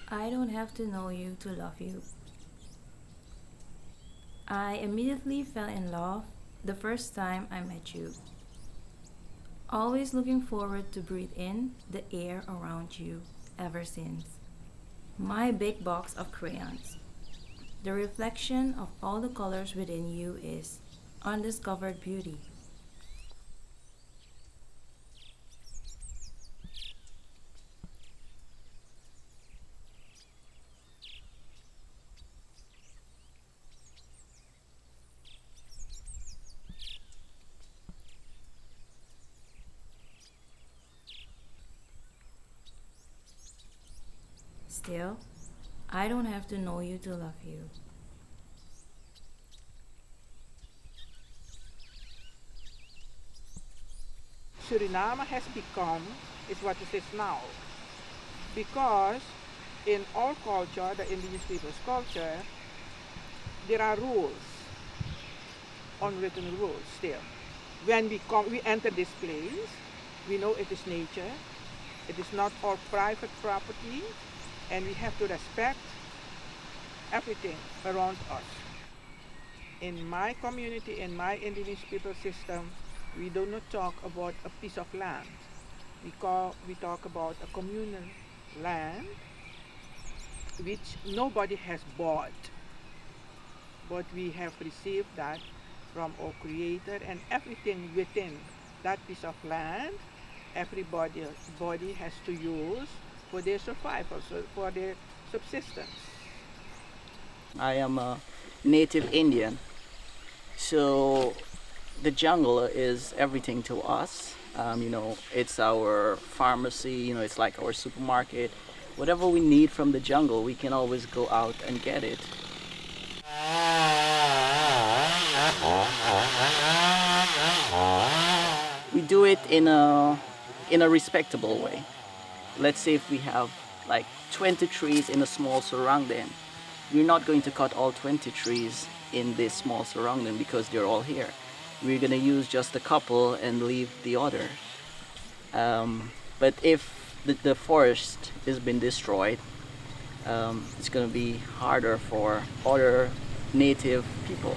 I don't have to know you to love you. I immediately fell in love the first time I met you. Always looking forward to breathe in the air around you ever since. My big box of crayons. The reflection of all the colors within you is undiscovered beauty. Still, I don't have to know you to love you. Suriname has become is what it is now. Because in our culture, the indigenous people's culture, there are rules, unwritten rules still. When we enter this place, we know it is nature, it is not our private property, and we have to respect everything around us. In my community, in my indigenous people system, we do not talk about a piece of land. We talk about a communal land which nobody has bought, but we have received that from our Creator, and everything within that piece of land, everybody has to use for their survival, so for their subsistence. I am a native Indian, so the jungle is everything to us. It's our pharmacy, it's like our supermarket. Whatever we need from the jungle, we can always go out and get it. We do it in a respectable way. Let's say if we have like 20 trees in a small surrounding, we're not going to cut all 20 trees in this small surrounding because they're all here. We're gonna use just a couple and leave the other. But if the forest has been destroyed, it's gonna be harder for other native people.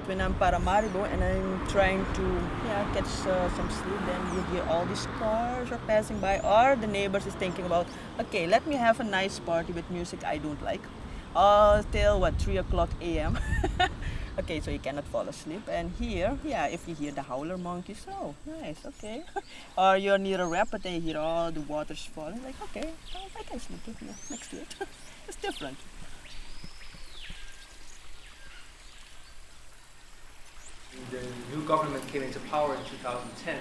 When I'm Paramaribo and I'm trying to catch some sleep, then you hear all these cars are passing by, or the neighbors is thinking about, okay, let me have a nice party with music I don't like, till what 3 o'clock a.m. Okay, so you cannot fall asleep. And here, if you hear the howler monkeys, oh, nice, okay. Or you're near a rapid and you hear all the waters falling, like, okay, I can sleep here next to it. It's different. The new government came into power in 2010,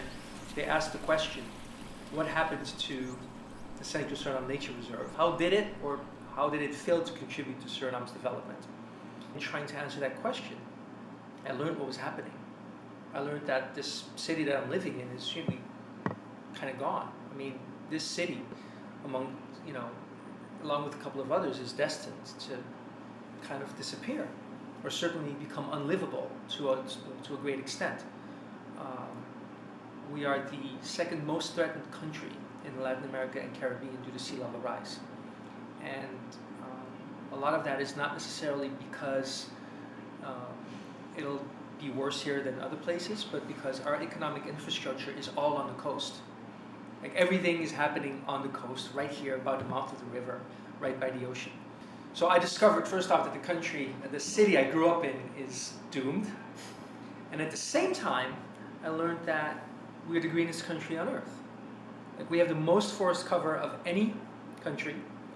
they asked the question, what happened to the Central Suriname Nature Reserve? How did it, or how did it fail to contribute to Suriname's development? In trying to answer that question, I learned what was happening. I learned that this city that I'm living in is really kind of gone. I mean, this city, among, along with a couple of others, is destined to kind of disappear, or certainly become unlivable to a great extent. We are the second most threatened country in Latin America and Caribbean due to sea level rise. And a lot of that is not necessarily because it'll be worse here than other places, but because our economic infrastructure is all on the coast. Like everything is happening on the coast, right here by the mouth of the river, right by the ocean. So I discovered first off that the city I grew up in is doomed. And at the same time, I learned that we're the greenest country on earth. Like we have the most forest cover of any country.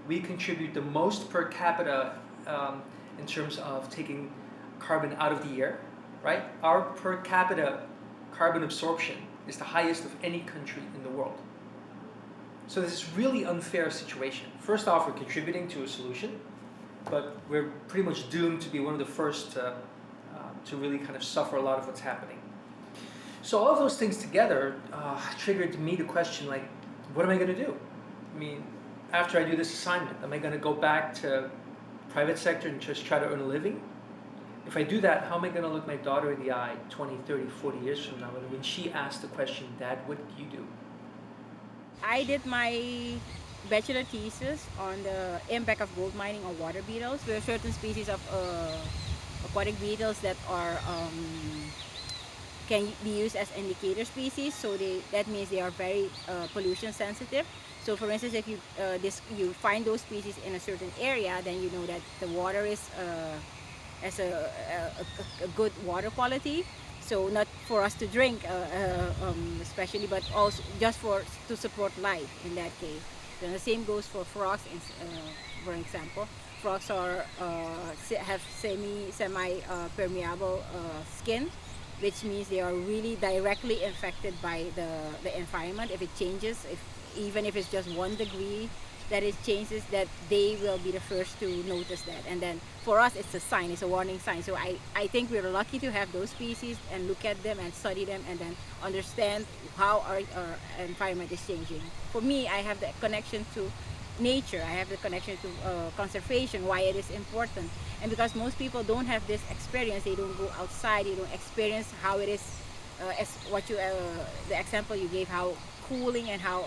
We contribute the most per capita in terms of taking carbon out of the air, right? Our per capita carbon absorption is the highest of any country in the world. So this is really unfair situation. First off, we're contributing to a solution, but we're pretty much doomed to be one of the first to really kind of suffer a lot of what's happening. So all of those things together triggered me the question, like, what am I going to do? I mean, after I do this assignment, am I going to go back to private sector and just try to earn a living? If I do that, how am I going to look my daughter in the eye 20, 30, 40 years from now? And when she asks the question, Dad, what did you do? I did my bachelor thesis on the impact of gold mining on water beetles. There are certain species of aquatic beetles that are can be used as indicator species. So that means they are very pollution sensitive. So for instance, if you find those species in a certain area, then you know that the water is as a good water quality. So not for us to drink, especially, but also just to support life in that case. Then the same goes for frogs, for example. Frogs have semi permeable skin, which means they are really directly affected by the environment. If it changes, even if it's just 1 degree that it changes, that they will be the first to notice that. And then for us, it's a sign, it's a warning sign. So I think we're lucky to have those species and look at them and study them and then understand how our environment is changing. For me, I have the connection to nature, I have the connection to conservation, why it is important. And because most people don't have this experience, they don't go outside, they don't experience how it is, as the example you gave, how cooling and how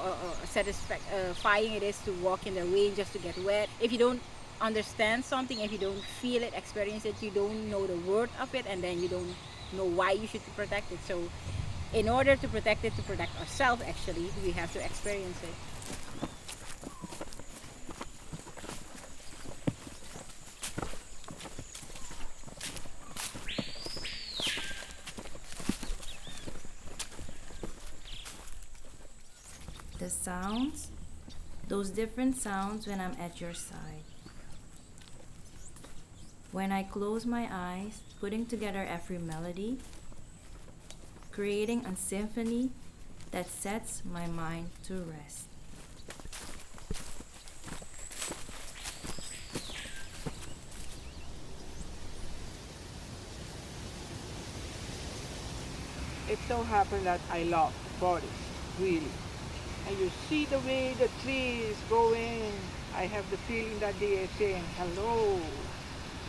satisfying it is to walk in the rain just to get wet. If you don't understand something, if you don't feel it, experience it, you don't know the word of it, and then you don't know why you should protect it. So in order to protect it, to protect ourselves, actually, we have to experience it. The sounds, those different sounds when I'm at your side. When I close my eyes, putting together every melody, creating a symphony that sets my mind to rest. It so happened that I love forest, really. And you see the way the trees going. I have the feeling that they are saying hello.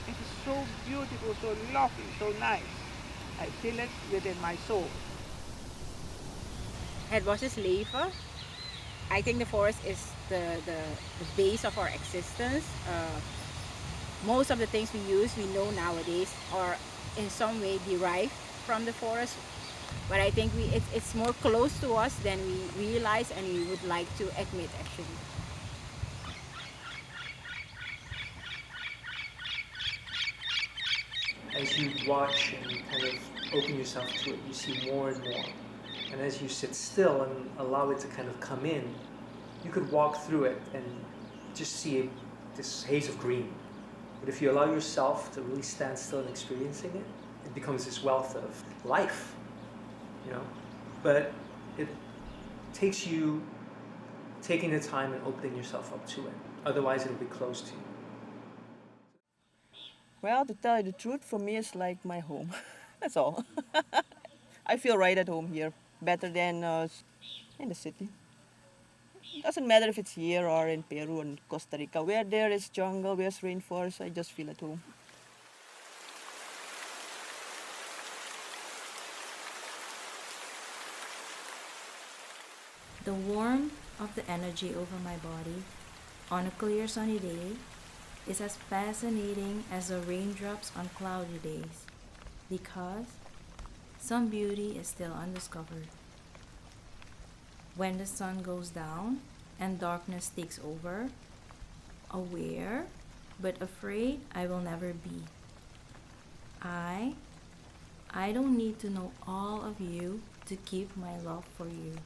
It is so beautiful, so lovely, so nice. I feel it within my soul. Het bos is leven. I think the forest is the base of our existence. Most of the things we use, we know nowadays, are in some way derived from the forest. But I think it's more close to us than we realize and we would like to admit, actually. As you watch and kind of open yourself to it, you see more and more. And as you sit still and allow it to kind of come in, you could walk through it and just see this haze of green. But if you allow yourself to really stand still and experiencing it, it becomes this wealth of life, you know. But it takes you taking the time and opening yourself up to it. Otherwise, it'll be closed to you. Well, to tell you the truth, for me, it's like my home. That's all. I feel right at home here, better than in the city. Doesn't matter if it's here or in Peru and Costa Rica. Where there is jungle, where's rainforest, I just feel at home. The warmth of the energy over my body on a clear sunny day is as fascinating as the raindrops on cloudy days, because some beauty is still undiscovered. When the sun goes down and darkness takes over, aware but afraid I will never be. I don't need to know all of you to keep my love for you.